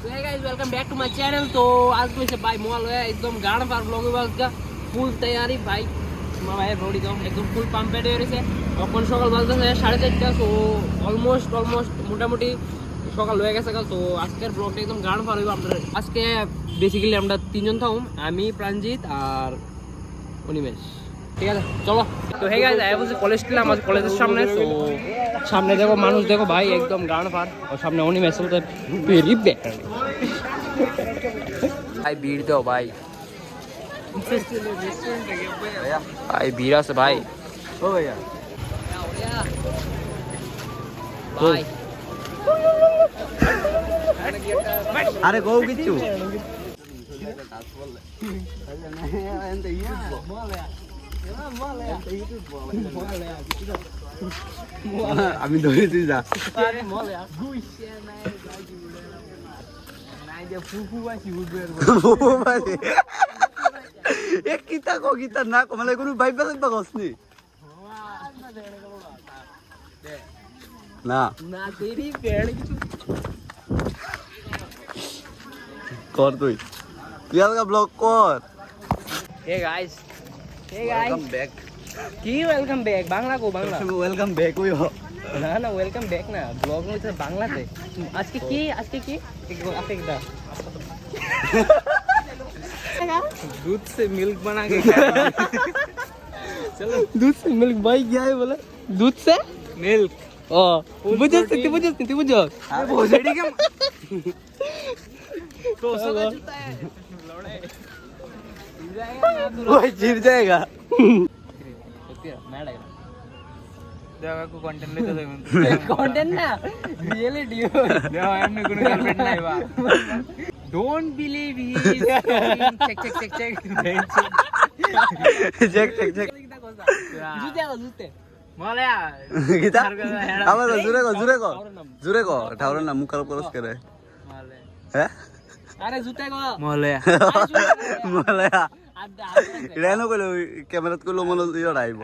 Welcome back to my channel. तो आज में से भाई मॉल है एकदम गाड़ पार ब्लॉग का फुल तैयारी भाई भाई रोडी तो एकदम फुल पाम्पे तैयारी से এখন সকাল বাজছে 4:30 তো অলমোস্ট মোটামুটি সকাল হয়ে গেছে কাল। তো আজকের ব্লগটা একদম গাড় পার হইব আপনাদের। আজকে বেসিক্যালি আমরা তিনজন থাকুম, আমি প্রাণজিৎ আর অনিমেষ, ঠিক আছে চলো। তো হে গাইস আই বলছি কলেজ ছিল আমাদের কলেজের সামনে। তো সামনে দেখো মানুষ দেখো ভাই একদম গাড় পার, আর সামনে অনিমেষ বলতে ভেরি ব্যাড भाई भीड़ दो भाई भाई भीड़ से भाई ओ भैया भाई अरे गो किच्चू আমি ধরে তুই যা kita kok kita nak malah guru baik banget bagus nih nah तेरी भेड़ की कर तुई यार का ब्लॉग कर हे गाइस वेलकम बैक की वेलकम बैक बांग्ला को बांग्ला वेलकम बैक हुई हो ना ना वेलकम बैक ना ब्लॉग में तो बांग्लाते आज के की एक आपका दूध से मिल्क बना के चलो दूध से मिल्क भाई क्या है बोला दूध से मिल्क ओ बुझो अरे भोजड़ी के तो उसका जूता है लौड़े वो गिर जाएगा मैं लग देवा को कंटेंट लेते थे कंटेंट ना रियलिटी देवा एमने कोनो गर्लफ्रेंड नाही बा डोंट बिलीव ही चेक जूते मला kita apa jure ko ठावरे ना मुकर परस करे हैं अरे जूते को मला मला इरानो को कैमरात को मन इयो आइबो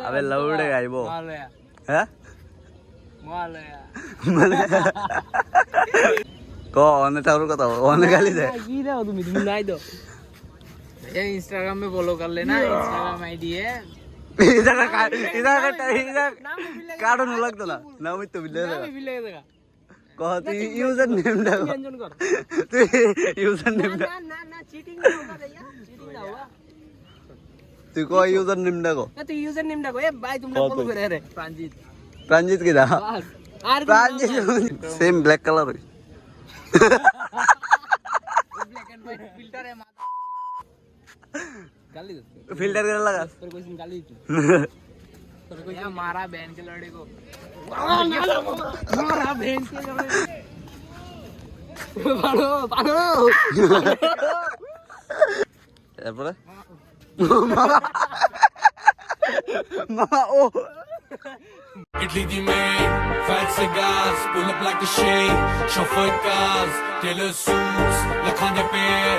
अबे लौडे आइबो हैं मला को ओने ठावरे কথা ओने गाली दे की दाओ तुम नहीं दो ये इंस्टाग्राम में फॉलो कर लेना इंस्टाग्राम आईडी है इधर काढो न लागतो ना नाव तो बिल्ले मिलेगा कहती यूजर नेम दे मेंशन कर तू यूजर नेम दे ना चीटिंग ना होगा भैया चीटिंग ना होगा तू को यूजर नेम दे को ना तो यूजर नेम देखो ए भाई तुमने फॉलो करे रे प्रांजित की दा आर Pranjit same black colour black and white filter है गाली दे फिल्टर करे लगा पर कोई दिन गाली तो कोई मारा बहन के लड़े को मारा बहन के पालो এরপরে মামা ও Italy the main, fat cigars, pull up like a shade, chauffeur cars, tailor suits, like on the pair.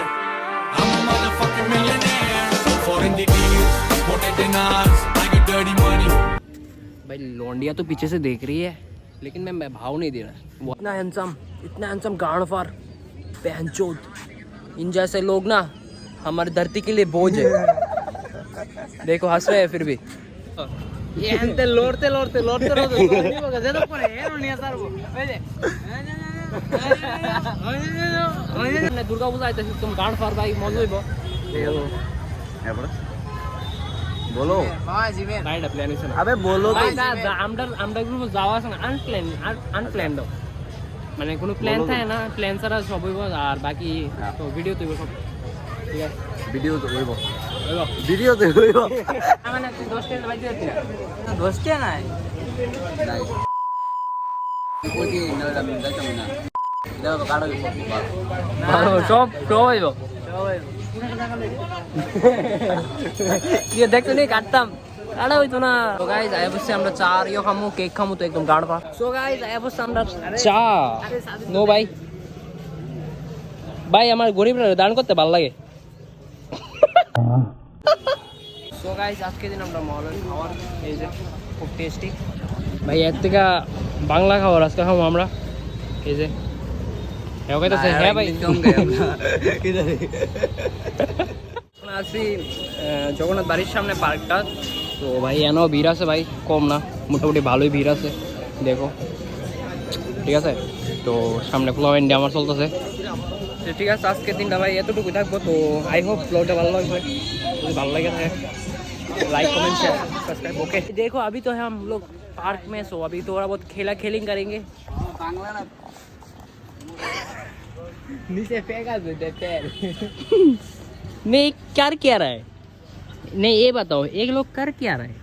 I'm a motherfucking millionaire, foreign the deals, imported dinars, I got dirty money. भाई लौंडिया तो पीछे से देख रही है लेकिन मैं भाव नहीं दे रहा। वो इतना हैंडसम गांडफार बहनचोद, इन जैसे लोग ना हमारी धरती के लिए बोझ है। देखो हंस रहे हैं फिर भी ये हंते लोड़ते नहीं होगा ज्यादा पर है नहीं सर वो मैं दुर्गा पूजा आते तुम गांडफार भाई मौजूद हो এরপরে বলো राइट प्लान है আবে বলো তো আমরা গ্রুপ যাওয়া আছে আনপ্ল্যান্ড মানে কোনো প্ল্যান থাকে না, প্ল্যান ছাড়া সব হইব আর বাকি তো ভিডিও তো সব ঠিক আছে। ভিডিও তো হইব হইব ভিডিও তো হইব মানে তুই 10 টাকা বাইতে যাচ্ছিস না 10 টা নাই নাই ওই না আমি যাইতাম না এটা কাড়া ভালো সব হইব ये देखते नहीं काटताम আরে ওই তো না। তো গাইস আই অবশ্যই আমরা চা আর ইও খামু কেক খামু তো একদম গাড় পা। সো গাইস আই অবশ্যই আমরা চা নো ভাই আমার গরিবরা দান করতে ভালো লাগে। সো গাইস আজকে দিন আমরা মহলের খাবার এই যে খুব টেস্টি ভাই এর থেকে বাংলা খাবার আজকে খাবো আমরা এই যে হ্যাঁ কইতাছে হ্যাঁ ভাই আছি জগন্নাথ বাড়ির সামনে পার্কটা। তো ভাই এনও ভিড় আছে ভাই, কম না, মোটামুটি ভালোই ভিড় আছে দেখো, ঠিক আছে। তো সামনে ফ্লো ইন্ডিয়া আমার চলতেছে। তো ঠিক আছে, আজকের দিনটা ভাই এতটুকুই থাকবো। তো আই হোপ ব্লগটা ভালো লাগবে, যদি ভালো লাগে থাকে like comment share subscribe okay. देखो अभी तो हम लोग पार्क में, सो अभी थोड़ा बहुत खेलिंग करेंगे। नीचे फेंका दे पैर। नहीं कर क्या रहा है, नहीं ये बताओ एक लोग कर क्या रहा है।